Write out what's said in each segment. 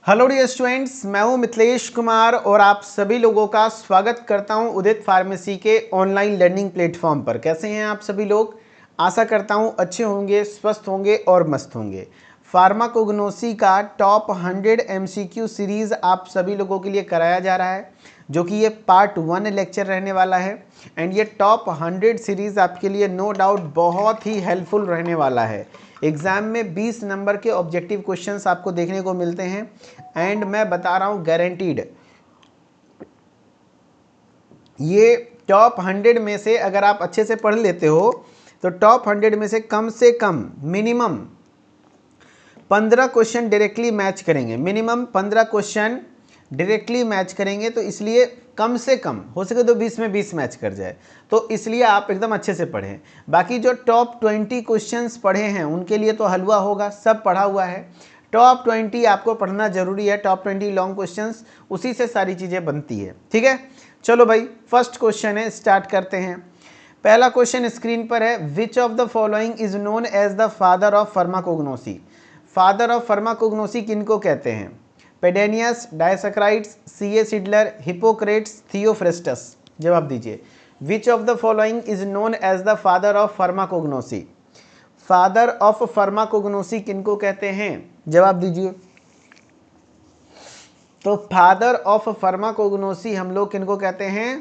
Hello dear students, मैं हूं मिथिलेश कुमार और आप सभी लोगों का स्वागत करता हूं उदित फार्मेसी के ऑनलाइन लर्निंग प्लेटफॉर्म पर। कैसे हैं आप सभी लोग? आशा करता हूं अच्छे होंगे, स्वस्थ होंगे और मस्त होंगे। फार्माकोग्नोसी का टॉप 100 एमसीक्यू सीरीज़ आप सभी लोगों के लिए कराया जा रहा है, जो कि ये पार्ट 1 लेक्चर रहने वाला है। एंड ये टॉप 100 सीरीज़ आपके लिए नो डाउट बहुत ही हेल्पफुल रहने वाला है। एग्ज़ाम में 20 नंबर के ऑब्जेक्टिव क्वेश्चंस आपको देखने को मिलते हैं एंड मैं बता रहा हूँ गारंटीड, ये टॉप 100 में से अगर आप अच्छे से पढ़ लेते हो तो टॉप 100 में से कम मिनिमम 15 क्वेश्चन डायरेक्टली मैच करेंगे। मिनिमम 15 क्वेश्चन डायरेक्टली मैच करेंगे, तो इसलिए कम से कम हो सके तो 20 में 20 मैच कर जाए, तो इसलिए आप एकदम अच्छे से पढ़ें। बाकी जो टॉप 20 क्वेश्चंस पढ़े हैं उनके लिए तो हलवा होगा, सब पढ़ा हुआ है। टॉप 20 आपको पढ़ना जरूरी है, टॉप 20 लॉन्ग क्वेश्चंस, उसी से सारी चीज़ें बनती है। ठीक है, चलो भाई फर्स्ट क्वेश्चन है, स्टार्ट करते हैं। पहला क्वेश्चन स्क्रीन पर है, which of the following is known as the father of pharmacognosy. Father of pharmacognosy किनको कहते हैं? Pedanius, Dioscorides, C A Seidler, Hippocrates, Theophrastus. जवाब दीजिए, which of the following is known as the father of pharmacognosy. Father of pharmacognosy किनको कहते हैं? जवाब दीजिए। तो फादर ऑफ फार्माकोग्नोसी हम लोग किनको कहते हैं?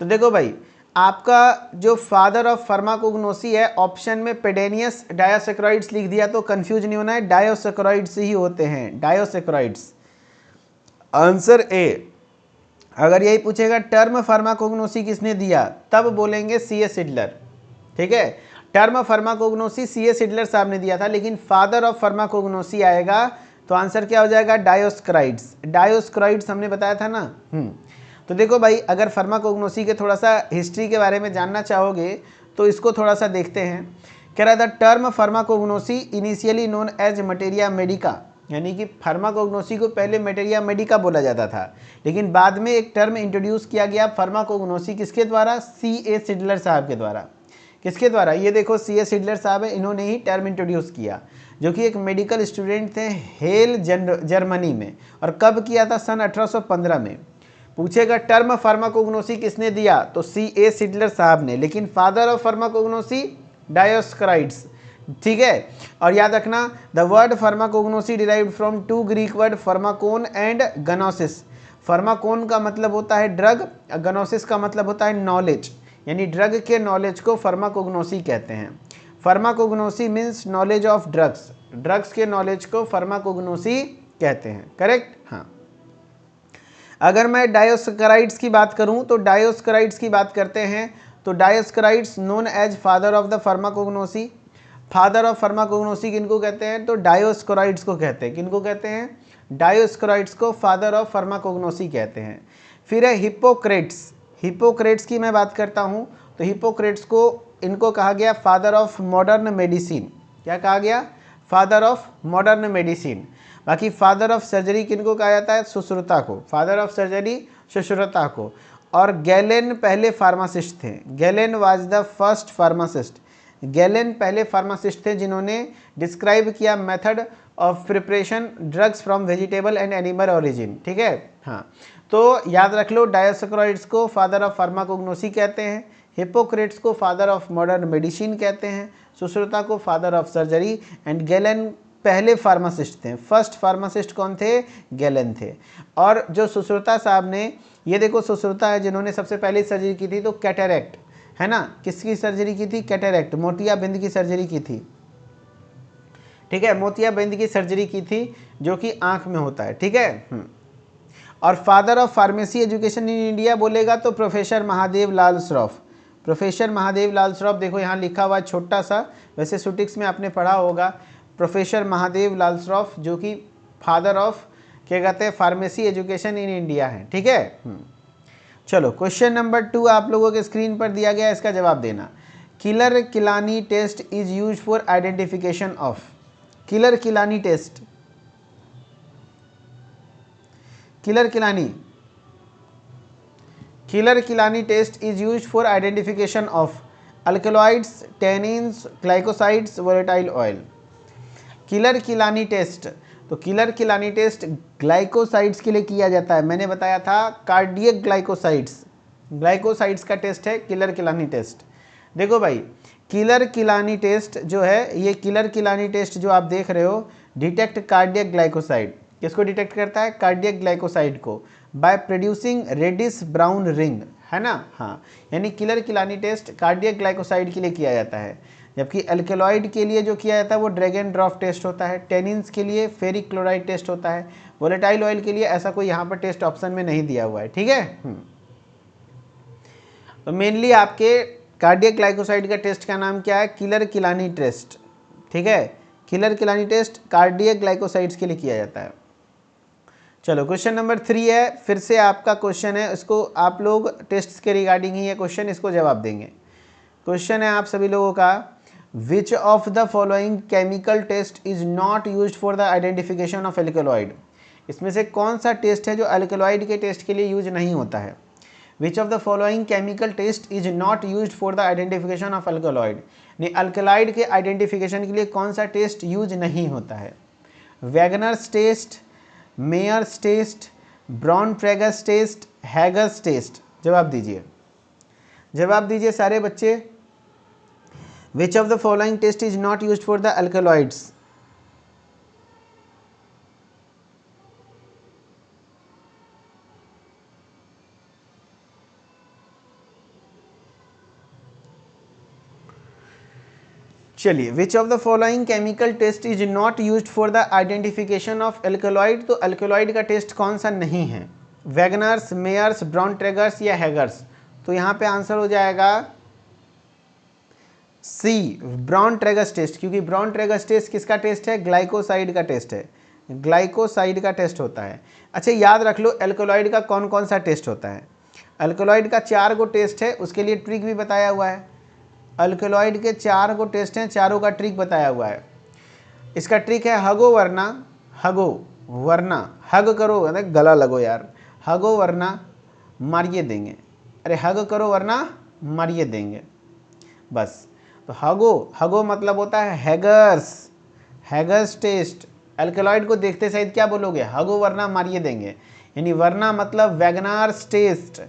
तो देखो भाई, आपका जो फादर ऑफ फार्माकोग्नोसी है, ऑप्शन में पेडेनियस डायोसैकराइड्स लिख दिया तो कंफ्यूज नहीं होना है, डायोसैकराइड्स ही होते हैं, डायोसैकराइड्स। Answer A. अगर यही पूछेगा टर्म फार्माकोग्नोसी किसने दिया, तब बोलेंगे सीए सिडलर। ठीक है, टर्म फार्माकोग्नोसी सीए सिडलर साहब ने दिया था, लेकिन फादर ऑफ फार्माकोग्नोसी आएगा तो आंसर क्या हो जाएगा? डायोस्क्राइड्स। डायोस्क्राइड्स हमने बताया था ना। तो देखो भाई, अगर फार्माकोग्नोसी के थोड़ा सा हिस्ट्री के बारे में जानना चाहोगे तो इसको थोड़ा सा देखते हैं। कह रहा था term pharmacognosy initially known as materia medica, यानी कि फार्माकोग्नोसी को पहले मटेरिया मेडिका बोला जाता था, लेकिन बाद में एक टर्म इंट्रोड्यूस किया गया फार्माकोग्नोसी, किसके द्वारा? सी ए सिडलर साहब के द्वारा। किसके द्वारा? ये देखो सी ए सिडलर साहब है, इन्होंने ही टर्म इंट्रोड्यूस किया, जो कि एक मेडिकल स्टूडेंट थे हेल जर्मनी में। और कब किया था? सन 1815 में। पूछेगा टर्म फार्माकोग्नोसी किसने दिया, तो सी ए सिडलर साहब ने, लेकिन फादर ऑफ फार्माकोग्नोसी डायोस्क्राइड्स। ठीक है, और याद रखना the word pharmacognosy derived from two Greek word pharmakon and gnosis. Pharmakon का मतलब होता है ड्रग, गनोसिस का मतलब होता है नॉलेज, यानी ड्रग के नॉलेज को फार्माकोग्नोसी कहते हैं। Pharmacognosy means knowledge of drugs, drugs के नॉलेज को फार्माकोग्नोसी कहते हैं। करेक्ट, हाँ। अगर मैं डायोस्क्राइड्स की बात करूं तो डायोस्क्राइड्स की बात करते हैं तो Dioscorides known as father of the pharmacognosy. Father of pharmacognosy किनको कहते हैं? तो डायोस्क्राइड्स को कहते हैं। किनको कहते हैं? डायोस्क्राइड्स को फादर ऑफ फार्माकोग्नोसी कहते हैं। फिर है हिपोक्रेट्स। हिपोक्रेट्स की मैं बात करता हूं तो हिपोक्रेट्स को इनको कहा गया फादर ऑफ मॉडर्न मेडिसिन। क्या कहा गया? Father of modern medicine. बाकी फादर ऑफ सर्जरी किनको कहा जाता है? सुश्रुता को। फादर ऑफ सर्जरी सुश्रुता को। और गैलेन पहले फार्मासिस्ट थे। Galen was the first pharmacist. Galen पहले फार्मासिस्ट थे जिन्होंने डिस्क्राइब किया method of preparation drugs from vegetable and animal origin. ठीक है, हाँ। तो याद रख लो, डायोस्क्राइड्स को फादर ऑफ फार्माकोग्नोसी कहते हैं, हिपोक्रेट्स को फादर ऑफ मॉडर्न मेडिसिन कहते हैं, सुश्रुता को father of surgery, and Galen पहले फार्मासिस्ट थे। फर्स्ट फार्मासिस्ट कौन थे? गैलेन थे। और जो सुश्रुता साहब ने, ये देखो सुश्रुता है जिन्होंने सबसे पहले सर्जरी की थी, तो कैटरेक्ट है ना, किसकी सर्जरी की थी? कैटरेक्ट, मोतियाबिंद की सर्जरी की थी। ठीक है, मोतियाबिंद की सर्जरी की थी, जो कि आंख में होता है। ठीक है, और father of pharmacy education in India बोलेगा तो प्रोफेसर महादेव लाल श्रॉफ। प्रोफेसर महादेव लाल श्रॉफ, देखो यहाँ लिखा हुआ छोटा सा, वैसे सुटिक्स में आपने पढ़ा होगा, प्रोफेसर महादेव लाल श्रॉफ, जो कि फादर ऑफ क्या कहते हैं फार्मेसी एजुकेशन इन इंडिया है। ठीक है, चलो क्वेश्चन नंबर 2 आप लोगों के स्क्रीन पर दिया गया, इसका जवाब देना। Keller Kiliani test is use for identification of. Keller Kiliani test, Keller Kiliani, Keller Kiliani test is use for identification of alkaloids, tannins, glycosides, volatile oil. Keller Kiliani test, तो किलर किलानी टेस्ट ग्लाइकोसाइड्स के लिए किया जाता है। मैंने बताया था cardiac glycosides का टेस्ट है किलर किलानी टेस्ट। देखो भाई, किलर किलानी टेस्ट जो है, ये किलर किलानी टेस्ट जो आप देख रहे हो, डिटेक्ट कार्डियक ग्लाइकोसाइड। किसको डिटेक्ट करता है? कार्डियक ग्लाइकोसाइड को, by producing reddish brown ring, है ना। हाँ, यानी Keller Kiliani test cardiac glycoside के लिए किया जाता है, जबकि अल्कलॉइड के लिए जो किया जाता है वो ड्रैग एंड ड्रॉप टेस्ट होता है। टेनिन्स के लिए फेरिक क्लोराइड टेस्ट होता है। वोलेटाइल ऑयल के लिए ऐसा कोई यहाँ पर टेस्ट ऑप्शन में नहीं दिया हुआ है, ठीक है। तो मेनली आपके कार्डियक ग्लाइकोसाइड का टेस्ट का नाम क्या है? किलर किलानी टेस्ट, ठीक है। Keller Kiliani test cardiac glycosides के लिए किया जाता है। चलो क्वेश्चन नंबर 3 है, फिर से आपका क्वेश्चन है, इसको आप लोग टेस्ट के रिगार्डिंग ही है क्वेश्चन, इसको जवाब देंगे। क्वेश्चन है आप सभी लोगों का, which of the following chemical test is not used for the identification of alkaloid. इसमें से कौन सा टेस्ट है जो अल्कलॉइड के टेस्ट के लिए यूज नहीं होता है? Which of the following chemical test is not used for the identification of alkaloid. नहीं, अल्कलॉइड के आइडेंटिफिकेशन के लिए कौन सा टेस्ट यूज नहीं होता है? Wagner's test, Mayer's test, Borntrager's test, Hager's test. जवाब दीजिए, जवाब दीजिए सारे बच्चे। Which of the following test is not used for the alkaloids? चलिए, which of the following chemical test is not used for the identification of alkaloid. तो alkaloid का test कौन सा नहीं है? वैगनर्स, मेयर्स, ब्रॉन-ट्रेगर्स या हैगर्स। तो यहाँ पे आंसर हो जाएगा सी, ब्रॉन-ट्रेगर्स टेस्ट, क्योंकि ब्रॉन-ट्रेगर्स टेस्ट किसका टेस्ट है? ग्लाइकोसाइड का टेस्ट है, ग्लाइकोसाइड का टेस्ट होता है। अच्छा, याद रख लो एल्कलॉइड का कौन कौन सा टेस्ट होता है। अल्कलॉइड का 4 गो टेस्ट है, उसके लिए ट्रिक भी बताया हुआ है। अल्कलॉइड के 4 गो टेस्ट हैं, चारों का ट्रिक बताया हुआ है। इसका ट्रिक है हगो वरना, हगो वरना, हग करो, अरे गला लगो यार, हगो वरना मारिए देंगे। अरे हग करो वरना मारिए देंगे, बस। तो हगो मतलब होता है हैगर्स, हैगर्स टेस्ट। अल्कलॉइड को देखते सहित क्या बोलोगे? हगो वरना मारिए देंगे, यानी वरना मतलब वैगनार्स टेस्ट,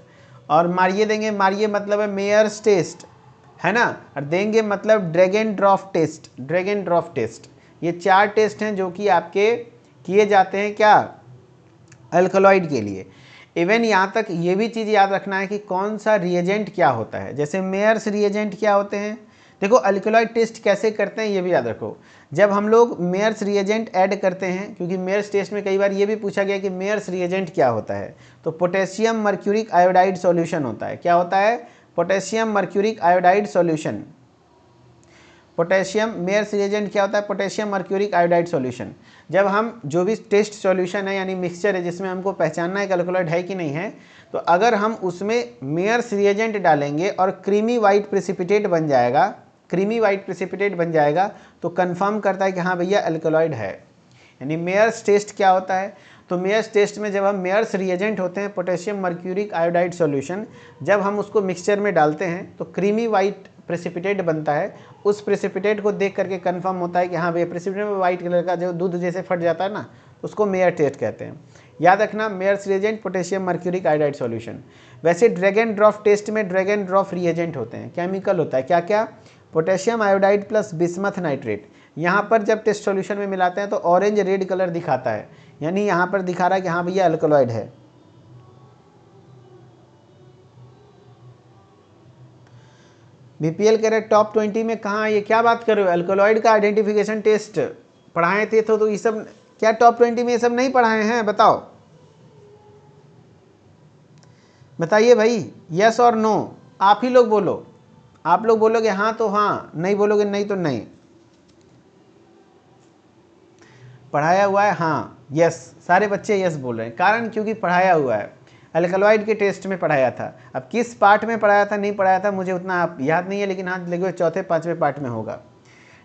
और मारिए देंगे, मारिए मतलब है मेयर्स टेस्ट, है ना, और देंगे मतलब drag and drop test, drag and drop test. ये 4 टेस्ट हैं जो कि आपके किए जाते हैं क्या? अल्कलॉइड के लिए। इवन यहाँ तक ये भी चीज़ याद रखना है कि कौन सा रिएजेंट क्या होता है। जैसे मेयर्स रिएजेंट क्या होते हैं, देखो अल्कलॉइड टेस्ट कैसे करते हैं ये भी याद रखो। जब हम लोग मेयर्स रिएजेंट ऐड करते हैं, क्योंकि मेयर्स टेस्ट में कई बार ये भी पूछा गया कि मेयर्स रिएजेंट क्या होता है, तो पोटेशियम मर्क्यूरिक आयोडाइड सॉल्यूशन होता है। क्या होता है? Potassium mercuric iodide solution. Potassium Mayer's reagent क्या होता है? Potassium mercuric iodide solution. जब हम जो भी टेस्ट सॉल्यूशन है यानी मिक्सचर है जिसमें हमको पहचानना है कि अल्कलॉइड है कि नहीं है, तो अगर हम उसमें मेयर्स रिएजेंट डालेंगे और क्रीमी वाइट प्रेसिपिटेट बन जाएगा, क्रीमी वाइट प्रेसिपिटेट बन जाएगा, तो कंफर्म करता है कि हाँ भैया अल्कलॉइड है। यानी मेयर्स टेस्ट क्या होता है? तो मेयर्स टेस्ट में जब हम मेयर्स रिएजेंट होते हैं पोटेशियम मर्क्यूरिक आयोडाइड सॉल्यूशन, जब हम उसको मिक्सचर में डालते हैं तो क्रीमी वाइट प्रेसिपिटेट बनता है। उस प्रेसिपिटेट को देख करके कंफर्म होता है कि हाँ भैया प्रेसिपिटेट में वाइट कलर का जो दूध जैसे फट जाता है ना, उसको मेयर टेस्ट कहते हैं। याद रखना, Mayer's reagent potassium mercuric iodide solution. वैसे ड्रैग एंड ड्रॉप टेस्ट में ड्रैग एंड ड्रॉप रिएजेंट होते हैं, केमिकल होता है क्या क्या? Potassium iodide plus bismuth nitrate. यहाँ पर जब टेस्ट सॉल्यूशन में मिलाते हैं तो ऑरेंज रेड कलर दिखाता है, यानी यहाँ पर दिखा रहा है कि हाँ भैया अल्कलॉइड है। बीपीएल कह रहे टॉप 20 में कहाँ? ये क्या बात कर रहे हो? अल्कलॉइड का आइडेंटिफिकेशन टेस्ट पढ़ाए थे तो ये सब क्या टॉप 20 में ये सब नहीं पढ़ाए हैं? बताओ, बताइए भाई, यस और नो। आप ही लोग बोलो, आप लोग बोलोगे हाँ तो हाँ, नहीं बोलोगे नहीं तो नहीं। पढ़ाया हुआ है, हाँ यस, सारे बच्चे यस बोल रहे हैं। कारण क्योंकि पढ़ाया हुआ है, अल्कलॉइड के टेस्ट में पढ़ाया था। अब किस पार्ट में पढ़ाया था नहीं पढ़ाया था मुझे उतना याद नहीं है, लेकिन हाँ लगभग 4थे-5वें पार्ट में होगा,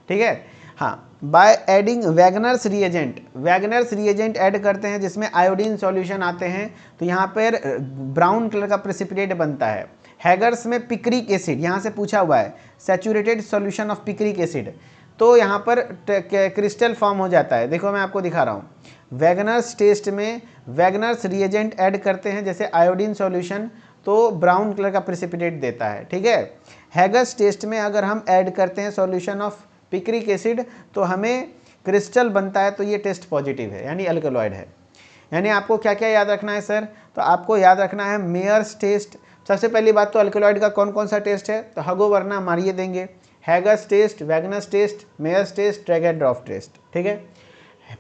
ठीक है। हाँ, by adding Wagner's reagent, Wagner's reagent add करते हैं जिसमें आयोडीन सॉल्यूशन आते हैं, तो यहाँ पर ब्राउन कलर का प्रेसिपिटेट बनता है। हैगर्स में पिक्रिक एसिड, यहाँ से पूछा हुआ है, saturated solution of picric acid, तो यहाँ पर क्रिस्टल फॉर्म हो जाता है। देखो मैं आपको दिखा रहा हूँ, वैगनर्स टेस्ट में वैगनर्स रिएजेंट ऐड करते हैं जैसे आयोडीन सॉल्यूशन, तो ब्राउन कलर का प्रेसिपिटेट देता है, ठीक है। हैगर्स टेस्ट में अगर हम ऐड करते हैं सॉल्यूशन ऑफ पिक्रिक एसिड तो हमें क्रिस्टल बनता है, तो ये टेस्ट पॉजिटिव है यानी अल्कलॉइड है। यानी आपको क्या क्या याद रखना है सर, तो आपको याद रखना है मेयर्स टेस्ट। सबसे पहली बात तो अल्कलॉइड का कौन कौन सा टेस्ट है, तो हगो वरना मारिए देंगे, Hager's test, Wagner's test, Mayer's test, Dragendorff test, ठीक है।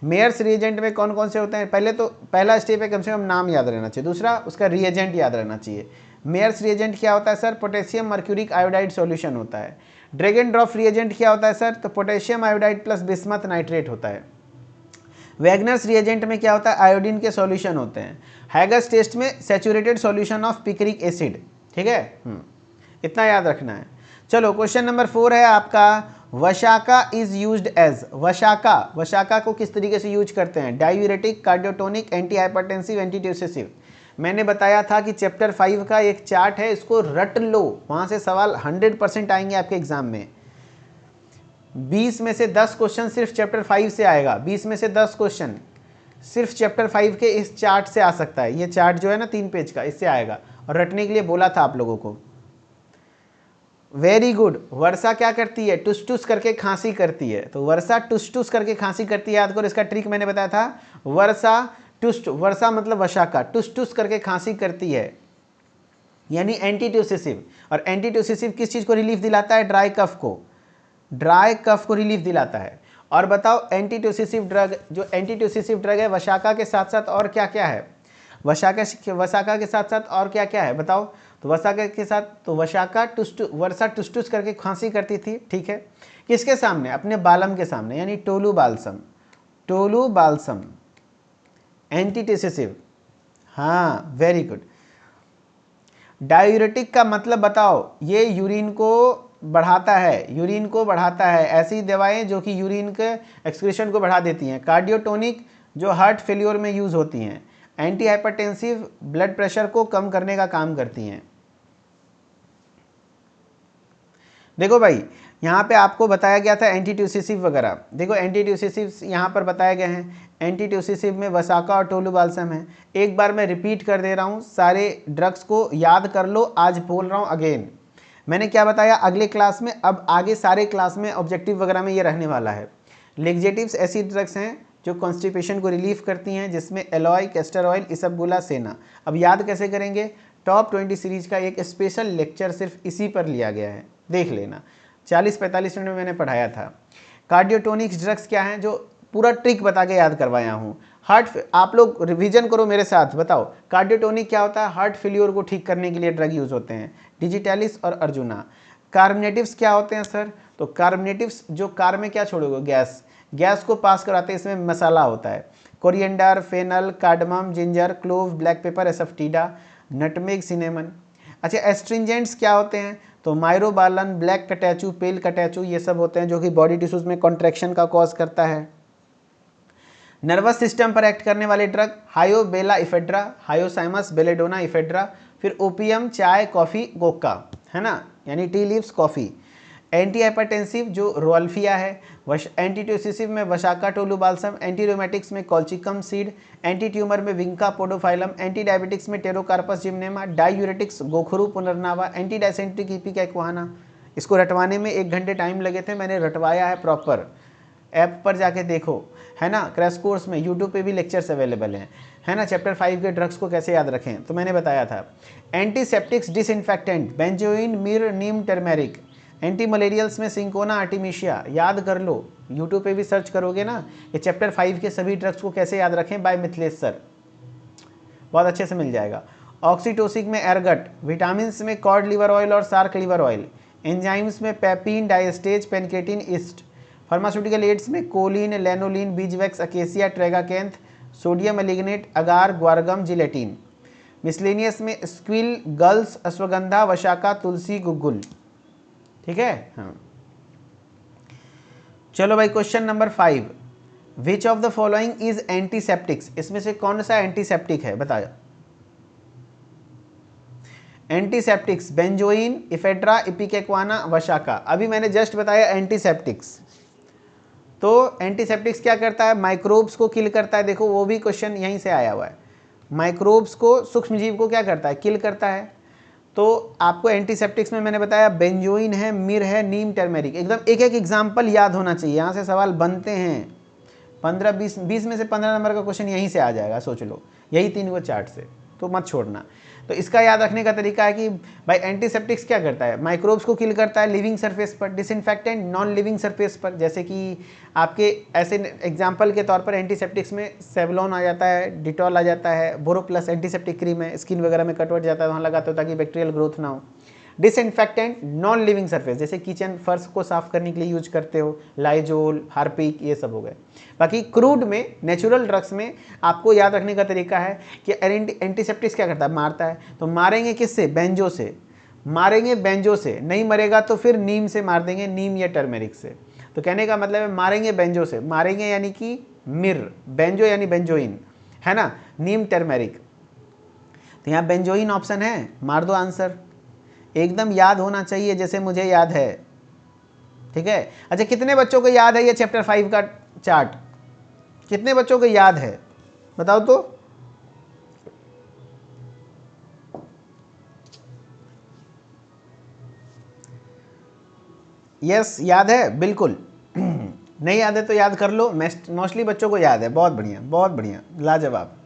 मेयर्स रिएजेंट में कौन कौन से होते हैं, पहले तो पहला स्टेप है कम से कम नाम याद रहना चाहिए, दूसरा उसका रिएजेंट याद रहना चाहिए। मेयर्स रिएजेंट क्या होता है sir, potassium mercuric iodide solution होता है। ड्रैगन-ड्रॉफ रिएजेंट क्या होता है सर, तो potassium iodide plus bismuth nitrate होता है। वैगनर्स रिएजेंट में क्या होता है, आयोडीन के सॉल्यूशन होते हैं। हैगर्स टेस्ट में saturated solution of picric acid, ठीक है। इतना याद रखना है। चलो क्वेश्चन नंबर 4 है आपका, वशाका इज यूज्ड एज, वशाका को किस तरीके से यूज करते हैं, diuretic, cardiotonic, anti hypertensive, antitussive. मैंने बताया था कि चैप्टर 5 का एक चार्ट है, इसको रट लो, वहां से सवाल 100% आएंगे आपके एग्जाम में। 20 में से 10 क्वेश्चन सिर्फ चैप्टर 5 से आएगा, 20 में से 10 क्वेश्चन सिर्फ चैप्टर 5 के इस चार्ट से आ सकता है। ये चार्ट जो है ना 3 पेज का, इससे आएगा, और रटने के लिए बोला था आप लोगों को। Very good. वर्षा क्या करती है, टुस टुस करके खांसी करती है, तो वर्षा टुस टुस करके खांसी करती है, याद करो इसका ट्रिक मैंने बताया था। वर्षा मतलब वशाका, टुस टुस करके खांसी करती है यानी एंटीट्यूसिसिव। और एंटीट्यूसिसिव किस चीज को रिलीफ दिलाता है, ड्राई कफ को रिलीफ दिलाता है। और बताओ एंटीट्यूसिसिव ड्रग, जो एंटीट्यूसिसिव ड्रग है वशाका के साथ साथ और क्या क्या है, वशाका के साथ साथ और क्या क्या है बताओ। तो वशाका के साथ, तो वर्षा टुस टुस करके खांसी करती थी, ठीक है। किसके सामने, अपने बालम के सामने, यानी टोलू बालसम एंटीट्यूसिसिव। हाँ वेरी गुड। डायूरेटिक का मतलब बताओ, ये यूरिन को बढ़ाता है, ऐसी दवाएं जो कि यूरिन के एक्सक्रीशन को बढ़ा देती हैं। कार्डियोटोनिक जो हार्ट फेल्योर में यूज होती हैं। एंटी हाइपरटेंसिव ब्लड प्रेशर को कम करने का काम करती हैं। देखो भाई यहाँ पे आपको बताया गया था एंटीट्यूसिसिव वगैरह, देखो एंटीट्यूसिसिव यहाँ पर बताए गए हैं। एंटीट्यूसिसिव में वसाका और टोलूबाल्सम है। एक बार मैं रिपीट कर दे रहा हूँ, सारे ड्रग्स को याद कर लो, आज बोल रहा हूँ अगेन। मैंने क्या बताया अगले क्लास में, अब आगे सारे क्लास में ऑब्जेक्टिव वगैरह में ये रहने वाला है। लेग्जेटिव्स ऐसी ड्रग्स हैं जो कॉन्स्टिपेशन को रिलीफ करती हैं, जिसमें एलॉय, कैस्टर ऑयल, इसबगोला, सेना। अब याद कैसे करेंगे, टॉप 20 सीरीज का एक स्पेशल लेक्चर सिर्फ इसी पर लिया गया है, देख लेना। 40-45 मिनट में मैंने पढ़ाया था। कार्डियोटोनिक्स ड्रग्स क्या हैं, जो पूरा ट्रिक बता के याद करवाया हूँ। आप लोग रिवीजन करो मेरे साथ, बताओ कार्डियोटोनिक क्या होता है, हार्ट फेल्योर को ठीक करने के लिए ड्रग यूज होते हैं, डिजिटैलिस और अर्जुना। कार्बोनेटिव्स क्या होते हैं सर, तो कार्बोनेटिव्स जो कार में क्या छोड़ोगे, गैस को पास कराते हैं, इसमें मसाला होता है। Coriander, fennel, cardamom, ginger, clove, black pepper, asafoetida, nutmeg, cinnamon. अच्छा एस्ट्रिंजेंट्स क्या होते हैं, तो माइरोबालन, ब्लैक कटैचू, पेल कटैचू, ये सब होते हैं जो कि बॉडी टिश्यूज में कॉन्ट्रैक्शन का कॉज करता है। नर्वस सिस्टम पर एक्ट करने वाले ड्रग, हायोबेला इफेड्रा, हायोसाइमस, बेलेडोना इफेड्रा। फिर ओपियम, चाय, कॉफ़ी, गोक्का, है ना, यानी tea leaves, coffee. Anti hypertensive जो रोअल्फिया है। एंटीट्यूसिसिव में वशाका, टोलूबाल्सम। एंटी रोमेटिक्स में कॉल्चिकम सीड। एंटी ट्यूमर में विंका पोडोफाइलम। एंटी डायबिटिक्स में टेरोकार्पस जिम्नेमा। डायूरेटिक्स गोखरू पुनर्नावा। Anti dicentric EPIC एक्वाना। इसको रटवाने में 1 घंटे टाइम लगे थे, मैंने रटवाया है प्रॉपर, ऐप पर जाके देखो, है ना। क्रैश कोर्स में यूट्यूब पे भी लेक्चर्स अवेलेबल हैं, है ना। चैप्टर 5 के ड्रग्स को कैसे याद रखें तो मैंने बताया था। एंटीसेप्टिक्स, डिसइंफेक्टेंट, बेंजोइन, मिर, नीम, टर्मेरिक। एंटी मलेरियल्स में सिंकोना, आर्टिमिशिया, याद कर लो, यूट्यूब पे भी सर्च करोगे ना, ये चैप्टर 5 के सभी ड्रग्स को कैसे याद रखें बाय मिथिलेश सर, बहुत अच्छे से मिल जाएगा। ऑक्सीटोसिक में एरगट। विटामिन में कॉड लिवर ऑयल और सार्क लिवर ऑयल। एंजाइम्स में pepsin, diastase, pancreatin, yeast. Pharmaceutical aids में kaolin, lanolin, beeswax, acacia, tragacanth, sodium alginate, agar, guar gum, gelatin. Miscellaneous में स्क्विल, गल्स, अश्वगंधा, वशाका, तुलसी, गुग्गुल, ठीक है। हाँ चलो भाई question number 5, which of the following is antiseptics, इसमें से कौन सा एंटीसेप्टिक है बताया। Antiseptics, benzoin, ephedra, ipecacuanha, vasaka. अभी मैंने जस्ट बताया एंटीसेप्टिक्स, तो एंटीसेप्टिक्स क्या करता है, माइक्रोब्स को किल करता है। देखो वो भी क्वेश्चन यहीं से आया हुआ है, माइक्रोब्स को, सूक्ष्मजीव को क्या करता है, किल करता है। तो आपको एंटीसेप्टिक्स में मैंने बताया बेंजोइन है, मिर है, नीम, टर्मेरिक, एकदम एक एक एग्जाम्पल याद होना चाहिए, यहाँ से सवाल बनते हैं 15-20 में से 15 नंबर का क्वेश्चन यहीं से आ जाएगा, सोच लो, यही 3 को चार्ट से, तो मत छोड़ना। तो इसका याद रखने का तरीका है कि भाई एंटीसेप्टिक्स क्या करता है, माइक्रोब्स को किल करता है लिविंग सरफेस पर, डिसइंफेक्टेंट नॉन लिविंग सरफेस पर, जैसे कि आपके ऐसे एग्जांपल के तौर पर एंटीसेप्टिक्स में सेवलॉन आ जाता है, डिटॉल आ जाता है, बोरो प्लस एंटीसेप्टिक क्रीम है, स्किन वगैरह में कट वट जाता है वहाँ लगाते हो ताकि बैक्टीरियल ग्रोथ ना हो। डिसइंफेक्टेंट नॉन लिविंग सरफेस, जैसे किचन फर्श को साफ करने के लिए यूज करते हो, लाइजोल, हार्पिक, ये सब हो गए। बाकी क्रूड में, नेचुरल ड्रग्स में आपको याद रखने का तरीका है कि एंटीसेप्टिक्स क्या करता है, मारता है। तो मारेंगे किससे, बेंजो से, मारेंगे बेंजो से, नहीं मरेगा तो फिर नीम से मार देंगे, नीम या टर्मेरिक से। तो कहने का मतलब है मारेंगे बेंजो से, मारेंगे यानी कि मिर, बेंजो यानी बेंजोइन, है ना, नीम, टर्मेरिक। तो यहाँ बेंजोइन ऑप्शन है, मार दो आंसर, एकदम याद होना चाहिए जैसे मुझे याद है, ठीक है। अच्छा कितने बच्चों को याद है ये चैप्टर 5 का चार्ट, कितने बच्चों को याद है बताओ तो। यस याद है, बिल्कुल। नहीं याद है तो याद कर लो, मोस्टली बच्चों को याद है, बहुत बढ़िया, बहुत बढ़िया, लाजवाब।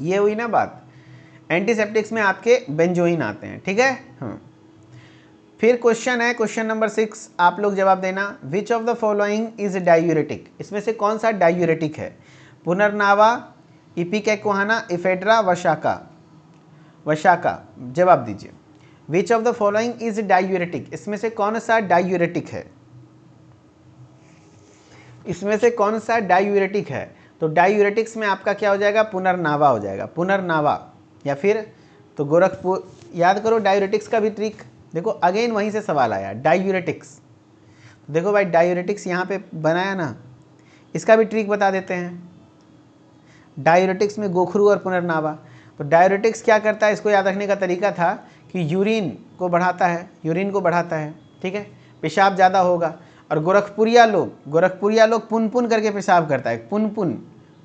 ये हुई ना बात, एंटीसेप्टिक्स में आपके बेंजोइन आते हैं, ठीक है। हाँ, फिर क्वेश्चन है, क्वेश्चन नंबर 6, आप लोग जवाब देना। विच of the following is diuretic, इसमें से कौन सा डायूरेटिक है, पुनर्नावा, इपिकेक्वाना, इफेड्रा, वशाका। वशाका, जवाब दीजिए। Which of the following is diuretic, इसमें से कौन सा डायूरेटिक है, इसमें से कौन सा डायूरेटिक है। तो डायूरेटिक्स में आपका क्या हो जाएगा, पुनर्नावा हो जाएगा, पुनर्नावा। या फिर तो गोरखपुर, याद करो डायूरेटिक्स का भी ट्रिक, देखो अगेन वहीं से सवाल आया, डायूरेटिक्स। देखो भाई डायूरेटिक्स यहाँ पे बनाया ना, इसका भी ट्रिक बता देते हैं। डायूरेटिक्स में गोखरू और पुनर्नावा। तो डायूरेटिक्स क्या करता है, इसको याद रखने का तरीका था कि यूरिन को बढ़ाता है, यूरिन को बढ़ाता है, ठीक है, पेशाब ज़्यादा होगा। और गोरखपुरिया लोग पुन पुन करके पेशाब करता है, पुन पुन,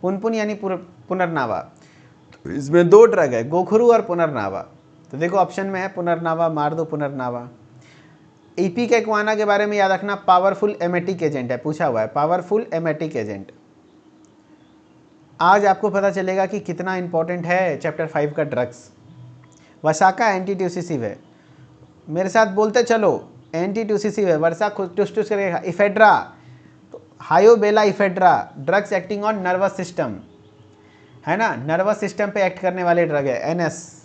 पुन पुन यानी पुनर्नावा। तो इसमें 2 ड्रग है, गोखरू और पुनर्नावा। तो देखो ऑप्शन में है पुनर्नावा, मार दो पुनर्नावा। इपिकेक्वाना के बारे में याद रखना, पावरफुल एमेटिक एजेंट है, पूछा हुआ है, पावरफुल एमेटिक एजेंट। आज आपको पता चलेगा कि कितना इंपॉर्टेंट है चैप्टर 5 का ड्रग्स। वसाका एंटीट्यूसिसिव है, मेरे साथ बोलते चलो, एंटीट्यूसिसिव है, वर्षा खुद टुस टुस करेगा। इफेड्रा, तो हायोबेला ephedra, drugs acting on nervous system, है ना, नर्वस सिस्टम पे एक्ट करने वाले ड्रग है, एनएस।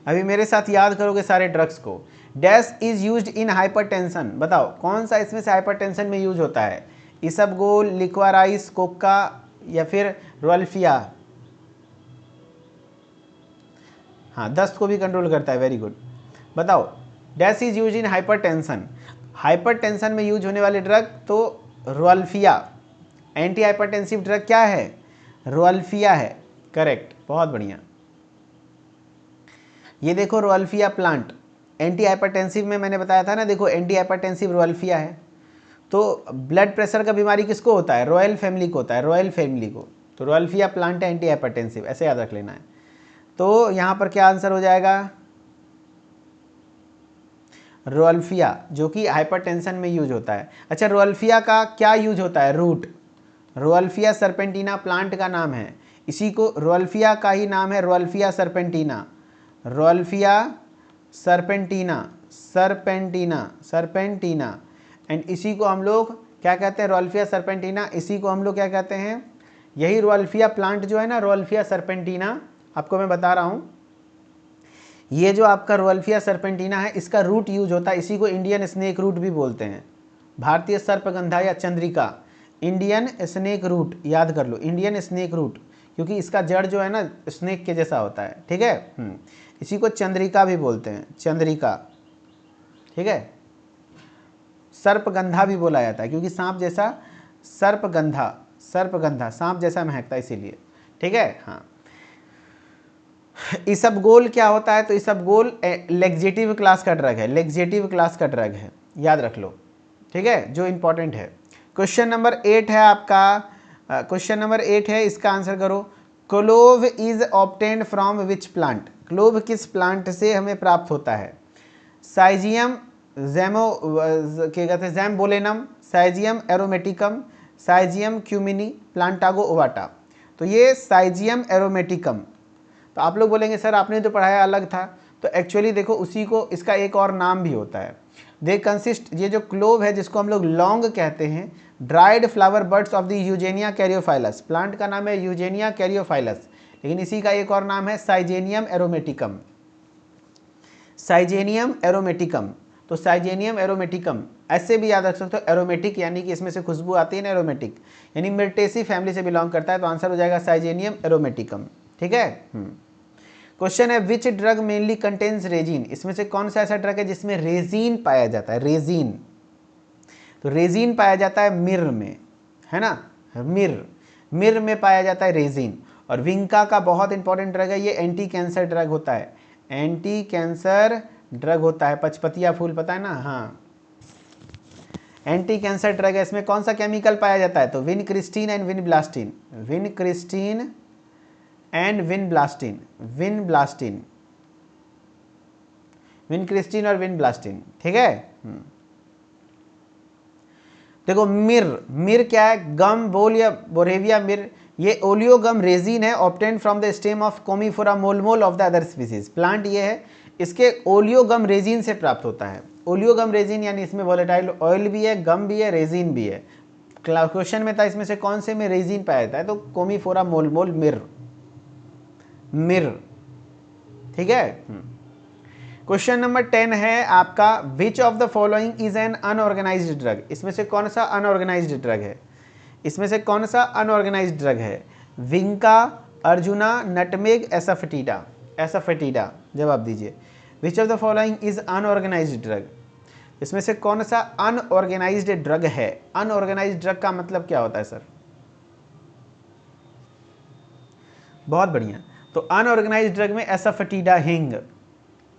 अभी मेरे साथ याद करोगे सारे ड्रग्स को। Dash is used in hypertension, बताओ कौन सा इसमें से हाइपरटेंशन में यूज होता है, इसबगोल, लिक्वाराइस, कोका या फिर रोल्फिया। हाँ, दस्त को भी कंट्रोल करता है, वेरी गुड। बताओ dash is use in hypertension, hypertension में यूज होने वाले ड्रग तो रोल्फिया। एंटी हाइपरटेंसिव ड्रग क्या है, रोल्फिया है, करेक्ट, बहुत बढ़िया। ये देखो रोल्फिया प्लांट, एंटी हाइपरटेंसिव में मैंने बताया था ना, देखो एंटी हाइपरटेंसिव रोल्फिया है। तो ब्लड प्रेशर का बीमारी किसको होता है, रॉयल फैमिली को होता है, रॉयल फैमिली को। तो रोल्फिया प्लांट है एंटी हाइपरटेंसिव, ऐसे याद रख लेना है। तो यहाँ पर क्या आंसर हो जाएगा, रोल्फिया, जो कि हाइपरटेंशन में यूज होता है। अच्छा रोल्फिया का क्या यूज होता है, रूट, रोल्फिया सरपेंटिना प्लांट का नाम है, इसी को रोल्फिया का ही नाम है रोल्फिया सरपेंटिना, रोल्फिया सरपेंटिना, सरपेंटिना, सरपेंटिना। एंड इसी को हम लोग क्या कहते हैं, रोल्फिया सरपेंटिना, इसी को हम लोग क्या कहते हैं, यही रोल्फिया प्लांट जो है ना, रोल्फिया सरपेंटिना, आपको मैं बता रहा हूँ, ये जो आपका रोल्फिया सरपेंटिना है, इसका रूट यूज होता है, इसी को इंडियन स्नेक रूट भी बोलते हैं, भारतीय सर्पगंधा या चंद्रिका, इंडियन स्नेक रूट, याद कर लो, इंडियन स्नेक रूट, क्योंकि इसका जड़ जो है ना स्नेक के जैसा होता है, ठीक है। इसी को चंद्रिका भी बोलते हैं, चंद्रिका, ठीक है। सर्पगंधा भी बोला जाता है क्योंकि सांप जैसा, सर्पगंधा, सर्पगंधा सांप जैसा महकता है इसीलिए, ठीक है। हाँ, इसबगोल क्या होता है, तो इसबगोल लेग्जेटिव क्लास का ड्रग है, लेग्जेटिव क्लास का ड्रग है, याद रख लो, ठीक है, जो इंपॉर्टेंट है। क्वेश्चन नंबर 8 है आपका, क्वेश्चन नंबर 8 है, इसका आंसर करो। Clove is obtained from which plant? Clove किस प्लांट से हमें प्राप्त होता है? साइजियम क्या कहते हैं, जैम्बोलेनम, साइजियम एरोमेटिकम, साइजियम क्यूमिनी, प्लांटागो ओवाटा। तो ये साइजियम एरोमेटिकम। तो आप लोग बोलेंगे सर आपने तो पढ़ाया अलग था, तो एक्चुअली देखो उसी को, इसका एक और नाम भी होता है। दे कंसिस्ट, ये जो क्लोव है जिसको हम लोग लौंग कहते हैं, dried flower birds of the Eugenia कैरियोफाइलस। Plant का नाम है यूजेनिया कैरियोफाइलस, लेकिन इसी का एक और नाम है साइजेनियम एरोमेटिकम। साइजेनियम एरोमेटिकम, तो साइजेनियम एरोमेटिकम ऐसे भी याद रख सकते हो, एरोमेटिक यानी कि इसमें से खुशबू आती है ना, एरोमेटिक यानी मिर्टेसी फैमिली से बिलोंग करता है, तो आंसर हो जाएगा साइजेनियम एरोमेटिकम। ठीक है। क्वेश्चन है which drug mainly contains resin? इसमें से कौन सा ऐसा ड्रग है जिसमें रेजिन पाया जाता है? रेजिन, तो रेजिन पाया जाता है मिर्र में, है ना, मिर्र में पाया जाता है रेजिन। और विंका का बहुत इंपॉर्टेंट ड्रग है, ये एंटी कैंसर ड्रग होता है, एंटी कैंसर ड्रग होता है। पचपतिया फूल पता है ना, हाँ, एंटी कैंसर ड्रग है। इसमें कौन सा केमिकल पाया जाता है? तो विनक्रिस्टीन एंड विनब्लास्टिन, विनक्रिस्टीन एंड विनब्लास्टिन, विनक्रिस्टीन और विनब्लास्टिन। ठीक है। देखो मिर क्या है? गम बोल या बोरेविया मिर, ये ओलियोगम रेजिन है, obtained from the stem of Commiphora molmol of the other species. Plant ये है, इसके ओलियोगम रेजिन से प्राप्त होता है। ओलियोगम रेजिन यानी इसमें वोलेटाइल ऑयल भी है, गम भी है, रेजिन भी है। क्वेश्चन में था इसमें से कौन से में रेजिन पाया जाता है, तो कोमीफोरा मोलमोल मिर। ठीक है। क्वेश्चन नंबर 10 है आपका, विच of the following is N unorganised drug? इसमें से कौन सा अनऑर्गेनाइज्ड ड्रग है? इसमें से कौन सा अनऑर्गेनाइज्ड ड्रग है? विंका, अर्जुना, नटमेग, एसाफेटिडा। एसाफेटिडा जवाब दीजिए। Which of the following is unorganised drug? इसमें से कौन सा अनऑर्गेनाइज्ड ड्रग है? अनऑर्गेनाइज्ड ड्रग का मतलब क्या होता है सर? बहुत बढ़िया। तो अनऑर्गेनाइज्ड ड्रग में एसाफेटिडा हिंग,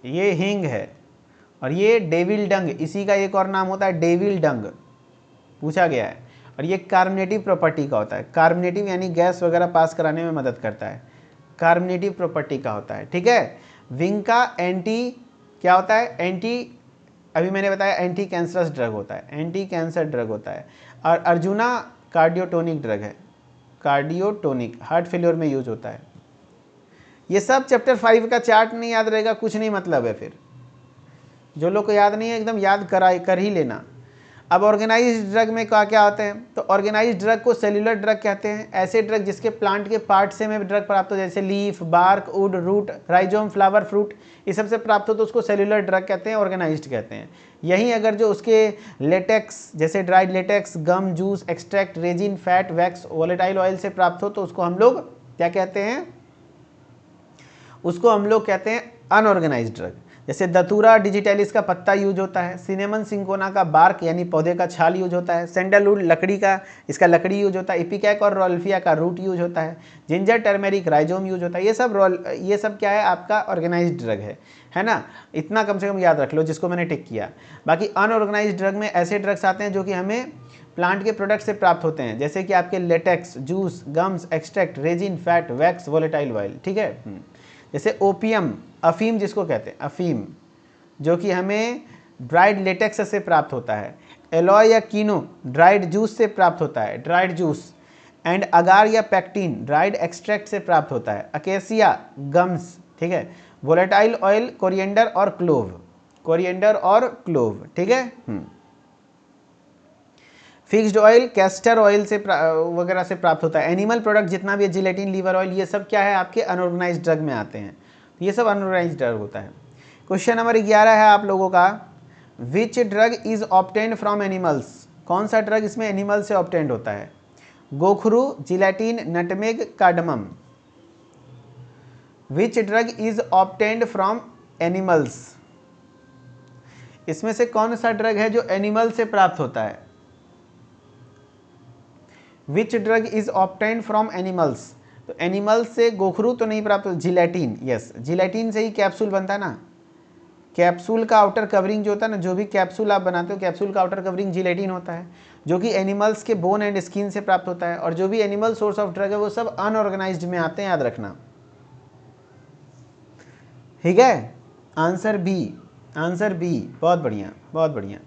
ये हिंग है। और ये डेविल डंग, इसी का एक और नाम होता है डेविल डंग, पूछा गया है। और ये कार्बोनेटिव प्रॉपर्टी का होता है, कार्बोनेटिव यानी गैस वगैरह पास कराने में मदद करता है, कार्बोनेटिव प्रॉपर्टी का होता है। ठीक है। विंका एंटी क्या होता है? एंटी, अभी मैंने बताया एंटी कैंसरस ड्रग होता है, एंटी कैंसर ड्रग होता है। और अर्जुना कार्डियोटोनिक ड्रग है, कार्डियोटोनिक, हार्ट फेल्योर में यूज होता है। ये सब चैप्टर 5 का चार्ट नहीं याद रहेगा, कुछ नहीं मतलब है। फिर जो लोग को याद नहीं है एकदम याद कर ही लेना। अब ऑर्गेनाइज्ड ड्रग में क्या क्या होते हैं? तो ऑर्गेनाइज्ड ड्रग को सेल्यूलर ड्रग कहते हैं। ऐसे ड्रग जिसके प्लांट के पार्ट से में ड्रग प्राप्त हो, जैसे leaf, bark, wood, root, rhizome, flower, fruit, ये सब से प्राप्त हो तो उसको सेल्यूलर ड्रग कहते हैं, ऑर्गेनाइज्ड कहते हैं। यहीं अगर जो उसके लेटेक्स, जैसे dried latex, gum, juice, extract, resin, fat, wax, volatile oil से प्राप्त हो तो उसको हम लोग क्या कहते हैं? उसको हम लोग कहते हैं अनऑर्गेनाइज्ड ड्रग। जैसे दतूरा डिजिटैलिस का पत्ता यूज होता है, सिनेमन सिंकोना का बार्क यानी पौधे का छाल यूज होता है, सैंडलवुड लकड़ी का, इसका लकड़ी यूज होता है, इपिकैक और रोल्फिया का रूट यूज होता है, जिंजर टर्मेरिक राइजोम यूज होता है। ये सब क्या है? आपका ऑर्गेनाइज्ड ड्रग है ना। इतना कम से कम याद रख लो जिसको मैंने टिक किया। बाकी अनऑर्गेनाइज्ड ड्रग में ऐसे ड्रग्स आते हैं जो कि हमें प्लांट के प्रोडक्ट से प्राप्त होते हैं, जैसे कि आपके latex, juice, gums, extract, resin, fat, wax, volatile oil. ठीक है। जैसे ओपियम, अफीम जिसको कहते हैं, अफीम, जो कि हमें ड्राइड लेटेक्स से प्राप्त होता है। एलॉय या कीनो ड्राइड जूस से प्राप्त होता है, ड्राइड जूस। एंड अगार या पैक्टीन ड्राइड एक्सट्रैक्ट से प्राप्त होता है। Acacia, gums. ठीक है। वोलेटाइल ऑयल कोरिएंडर और क्लोव, कोरिएंडर और क्लोव। ठीक है। फिक्स्ड ऑयल कैस्टर ऑयल से वगैरह से प्राप्त होता है। एनिमल प्रोडक्ट जितना भी है, जिलेटिन, लीवर ऑयल, ये सब क्या है? आपके अनऑर्गेनाइज्ड ड्रग में आते हैं। तो ये सब अनऑर्गेनाइज्ड ड्रग होता है। क्वेश्चन नंबर 11 है आप लोगों का, which drug is obtained from animals? कौन सा ड्रग इसमें एनिमल से ऑब्टेन्ड होता है? गोखरू, gelatin, nutmeg, cardamom. Which drug is obtained from animals? इसमें से कौन सा ड्रग है जो एनिमल से प्राप्त होता है? Which drug is obtained from animals? तो एनिमल्स से गोखरू तो नहीं प्राप्त, जिलेटिन, यस, जिलेटिन से ही कैप्सूल बनता है ना, कैप्सूल का आउटर कवरिंग जो होता है ना, जो भी कैप्सूल आप बनाते हो, कैप्सूल का आउटर कवरिंग जिलेटिन होता है, जो कि एनिमल्स के बोन एंड स्किन से प्राप्त होता है। और जो भी एनिमल सोर्स ऑफ ड्रग है वो सब अनऑर्गेनाइज्ड में आते हैं, याद रखना। ठीक है, आंसर बी, आंसर बी। बहुत बढ़िया, बहुत बढ़िया।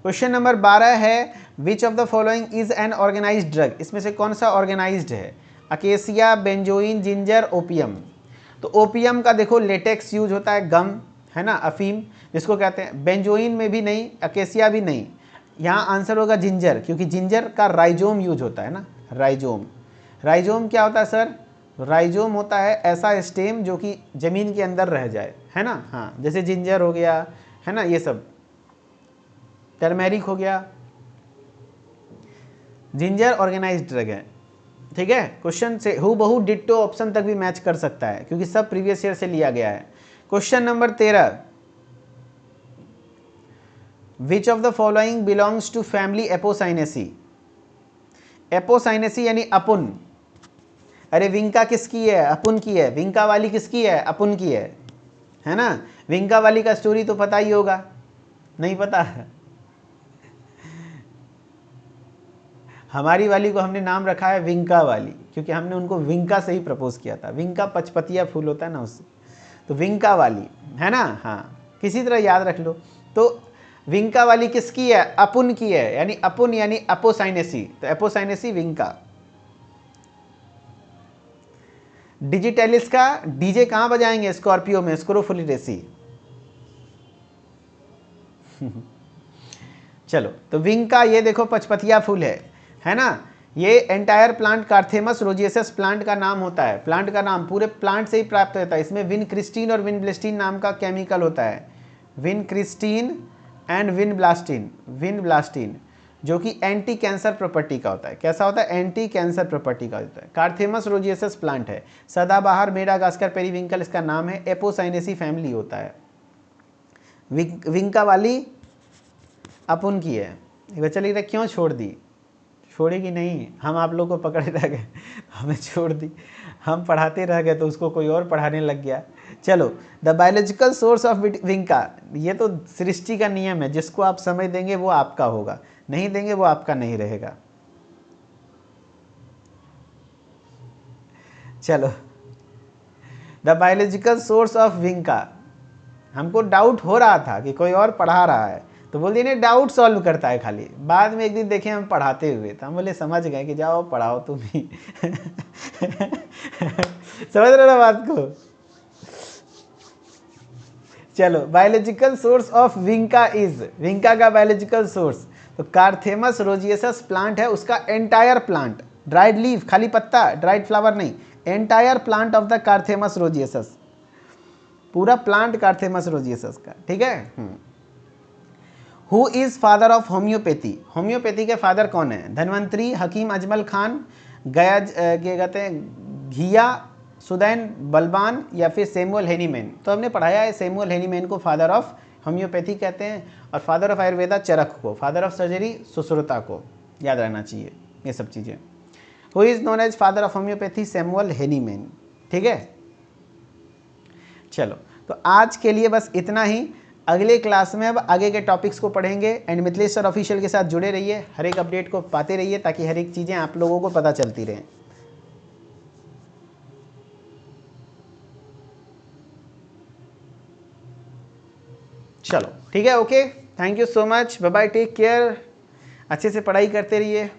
क्वेश्चन नंबर 12 है, which of the following is an organized drug? इसमें से कौन सा ऑर्गेनाइज्ड है? Acacia, benzoin, ginger, opium. तो ओपियम का देखो लेटेक्स यूज होता है, गम है ना, अफीम जिसको कहते हैं। बेंजोइन में भी नहीं, अकेसिया भी नहीं। यहाँ आंसर होगा जिंजर, क्योंकि जिंजर का राइजोम यूज होता है ना, राइजोम। राइजोम क्या होता है सर? राइजोम होता है ऐसा स्टेम जो कि जमीन के अंदर रह जाए, है ना। हाँ, जैसे जिंजर हो गया, है ना, ये सब। टर्मेरिक हो गया। जिंजर ऑर्गेनाइज्ड ड्रग है। ठीक है, क्वेश्चन से हूबहू डिट्टो ऑप्शन तक भी मैच कर सकता है, क्योंकि सब प्रीवियस ईयर से लिया गया है। Question number 13, which of the following belongs to family Apocynaceae? Apocynaceae यानी अपुन। अरे विंका किसकी है? अपुन की है। विंका वाली किसकी है? अपुन की है ना। विंका वाली का स्टोरी तो पता ही होगा, नहीं पता? हमारी वाली को हमने नाम रखा है विंका वाली, क्योंकि हमने उनको विंका से ही प्रपोज किया था। विंका पचपतिया फूल होता है ना, उससे, तो विंका वाली, है ना। हाँ, किसी तरह याद रख लो। तो विंका वाली किसकी है? अपुन की है, यानी अपुन यानी अपोसाइनेसी, तो एपोसाइनेसी विंका। डिजिटेलिस का डीजे कहाँ बजाएंगे? स्कॉर्पियो में, स्क्रोफुलिडेसी। चलो, तो विंका ये देखो पचपतिया फूल है ना। ये एंटायर प्लांट कार्थेमस रोजियस प्लांट का नाम होता है। प्लांट का नाम पूरे प्लांट से ही प्राप्त होता है। इसमें विनक्रिस्टीन और विनब्लास्टीन नाम का केमिकल होता है। विनक्रिस्टीन एंड विनब्लास्टीन, जो कि एंटी कैंसर प्रॉपर्टी का होता है। कैसा होता है? एंटी कैंसर प्रॉपर्टी का होता है। कार्थेमस रोजियस प्लांट है, सदाबहार मेडागास्कर पेरीविंकल इसका नाम है। एपोसाइनेसी फैमिली होता है। विंका वाली अपुन की है। बच्चा लिख रहा क्यों छोड़ दी? छोड़ेगी नहीं, हम आप लोग को पकड़े रह गए, हमें छोड़ दी, हम पढ़ाते रह गए तो उसको कोई और पढ़ाने लग गया। चलो, the biological source of vinca, ये तो सृष्टि का नियम है, जिसको आप समय देंगे वो आपका होगा, नहीं देंगे वो आपका नहीं रहेगा। चलो, the biological source of vinca, हमको डाउट हो रहा था कि कोई और पढ़ा रहा है, तो बोल दिए नहीं, डाउट सॉल्व करता है खाली। बाद में एक दिन देखे हम पढ़ाते हुए, तो हम बोले समझ गए कि जाओ पढ़ाओ तुम ही। समझ रहे ना बात को? चलो, biological source of vinca is, vinca का बायोलॉजिकल सोर्स तो कार्थेमस रोजियस प्लांट है, उसका एंटायर प्लांट, ड्राइड लीफ खाली पत्ता, ड्राइड फ्लावर नहीं, एंटायर प्लांट ऑफ द कार्थेमस रोजियस, पूरा प्लांट कार्थेमस रोजियस का। ठीक है। Who is father of homeopathy? Homeopathy के फादर कौन है? धन्वंतरी, हकीम अजमल खान, गया क्या कहते हैं, घिया, सुदैन बलबान, या फिर सैमुअल हेनीमैन? तो हमने पढ़ाया है सैमुअल हेनीमैन को फादर ऑफ होम्योपैथी कहते हैं, और फादर ऑफ आयुर्वेदा चरक को, फादर ऑफ सर्जरी सुश्रुता को, याद रहना चाहिए ये सब चीज़ें। Who is known as father of homeopathy? Samuel Hahnemann. ठीक है। चलो, तो आज के लिए बस इतना ही। अगले क्लास में अब आगे के टॉपिक्स को पढ़ेंगे। एंड मिथिलेश सर ऑफिशियल के साथ जुड़े रहिए, हर एक अपडेट को पाते रहिए, ताकि हर एक चीज़ें आप लोगों को पता चलती रहें। चलो ठीक है, okay, thank you so much, bye bye, take care, अच्छे से पढ़ाई करते रहिए।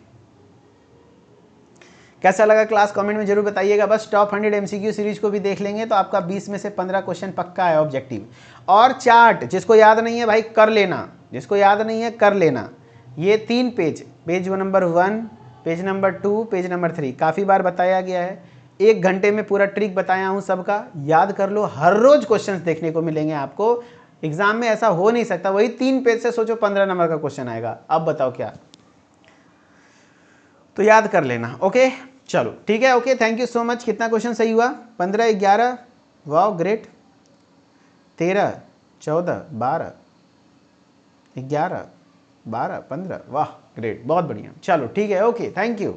कैसा लगा क्लास कमेंट में जरूर बताइएगा। बस टॉप 100 एमसीक्यू सीरीज को भी देख लेंगे तो आपका 20 में से 15 क्वेश्चन पक्का है ऑब्जेक्टिव। और चार्ट जिसको याद नहीं है भाई कर लेना, जिसको याद नहीं है कर लेना। ये 3 page, page number 1, page number 2, page number 3 काफ़ी बार बताया गया है। 1 घंटे में पूरा ट्रिक बताया हूँ सबका, याद कर लो। हर रोज क्वेश्चन देखने को मिलेंगे आपको। एग्जाम में ऐसा हो नहीं सकता, वही 3 पेज से सोचो 15 नंबर का क्वेश्चन आएगा। अब बताओ क्या? तो याद कर लेना। ओके, चलो ठीक है, okay, thank you so much. कितना क्वेश्चन सही हुआ? 15, 11, वाह ग्रेट, 13, 14, 12, 11, 12, 15, वाह ग्रेट, बहुत बढ़िया। चलो ठीक है, ओके, थैंक यू।